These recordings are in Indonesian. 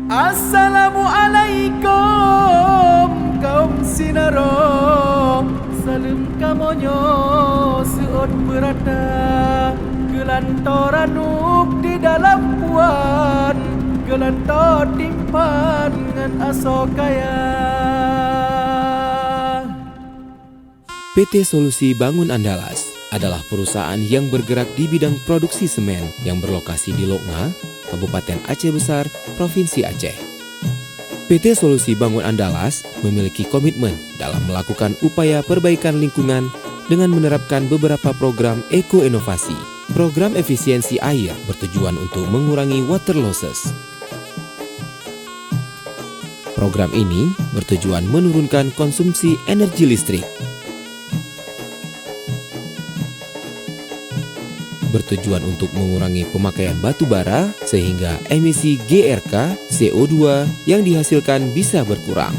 Assalamualaikum kaum sinarong salim kamonyo seot berada gelantoranuk di dalam puan gelantor timpan ngan asokaya. PT Solusi Bangun Andalas adalah perusahaan yang bergerak di bidang produksi semen yang berlokasi di Loknga, Kabupaten Aceh Besar, Provinsi Aceh. PT Solusi Bangun Andalas memiliki komitmen dalam melakukan upaya perbaikan lingkungan dengan menerapkan beberapa program eko-inovasi. Program efisiensi air bertujuan untuk mengurangi water losses. Program ini bertujuan menurunkan konsumsi energi listrik. Bertujuan untuk mengurangi pemakaian batu bara sehingga emisi GRK CO2 yang dihasilkan bisa berkurang.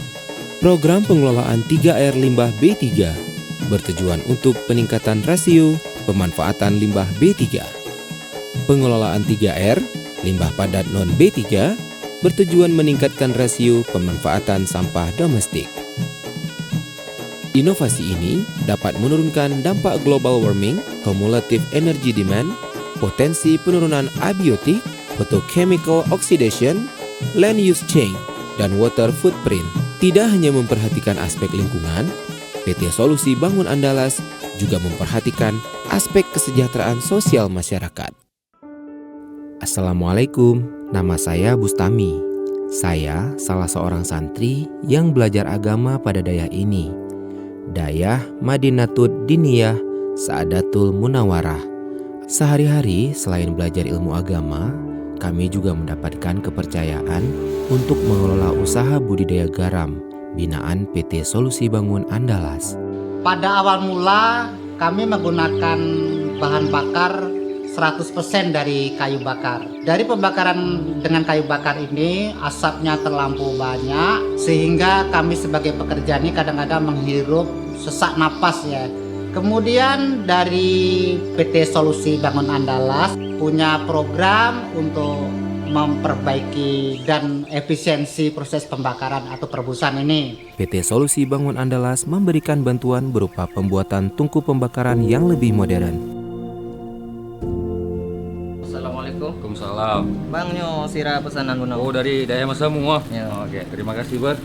Program pengelolaan 3R limbah B3 bertujuan untuk peningkatan rasio pemanfaatan limbah B3. Pengelolaan 3R limbah padat non B3 bertujuan meningkatkan rasio pemanfaatan sampah domestik. Inovasi ini dapat menurunkan dampak global warming, cumulative energy demand, potensi penurunan abiotik, photochemical oxidation, land use change, dan water footprint. Tidak hanya memperhatikan aspek lingkungan, PT Solusi Bangun Andalas juga memperhatikan aspek kesejahteraan sosial masyarakat. Assalamualaikum, nama saya Bustami. Saya salah seorang santri yang belajar agama pada dayah ini. Dayah Madinatud Diniyah Saadatul Munawarah. Sehari-hari selain belajar ilmu agama, kami juga mendapatkan kepercayaan untuk mengelola usaha budidaya garam binaan PT Solusi Bangun Andalas. Pada awal mula kami menggunakan bahan bakar 100% dari kayu bakar. Dari pembakaran dengan kayu bakar ini asapnya terlampau banyak sehingga kami sebagai pekerja ini kadang-kadang menghirup sesak napas ya. Kemudian dari PT Solusi Bangun Andalas punya program untuk memperbaiki dan efisiensi proses pembakaran atau perebusan ini. PT Solusi Bangun Andalas memberikan bantuan berupa pembuatan tungku pembakaran yang lebih modern. Waalaikumsalam. Bang nyo sira pesanan guna. Oh dari Daya Masamu wah. Ya. Oke, terima kasih Bar.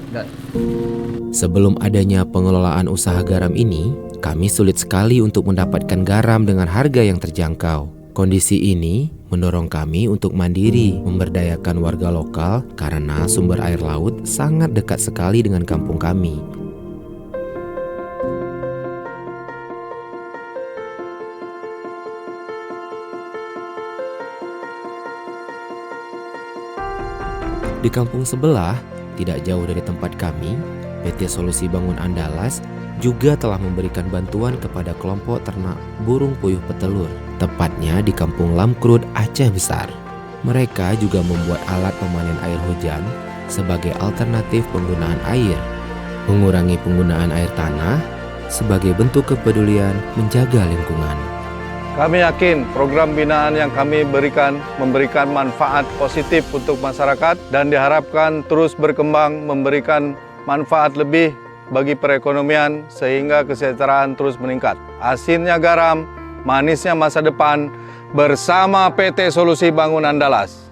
Sebelum adanya pengelolaan usaha garam ini, kami sulit sekali untuk mendapatkan garam dengan harga yang terjangkau. Kondisi ini mendorong kami untuk mandiri memberdayakan warga lokal karena sumber air laut sangat dekat sekali dengan kampung kami. Di kampung sebelah, tidak jauh dari tempat kami, PT Solusi Bangun Andalas juga telah memberikan bantuan kepada kelompok ternak burung puyuh petelur, tepatnya di Kampung Lamkrud, Aceh Besar. Mereka juga membuat alat pemanen air hujan sebagai alternatif penggunaan air, mengurangi penggunaan air tanah sebagai bentuk kepedulian menjaga lingkungan. Kami yakin program binaan yang kami berikan memberikan manfaat positif untuk masyarakat dan diharapkan terus berkembang memberikan manfaat lebih bagi perekonomian sehingga kesejahteraan terus meningkat. Asinnya garam, manisnya masa depan bersama PT Solusi Bangun Andalas.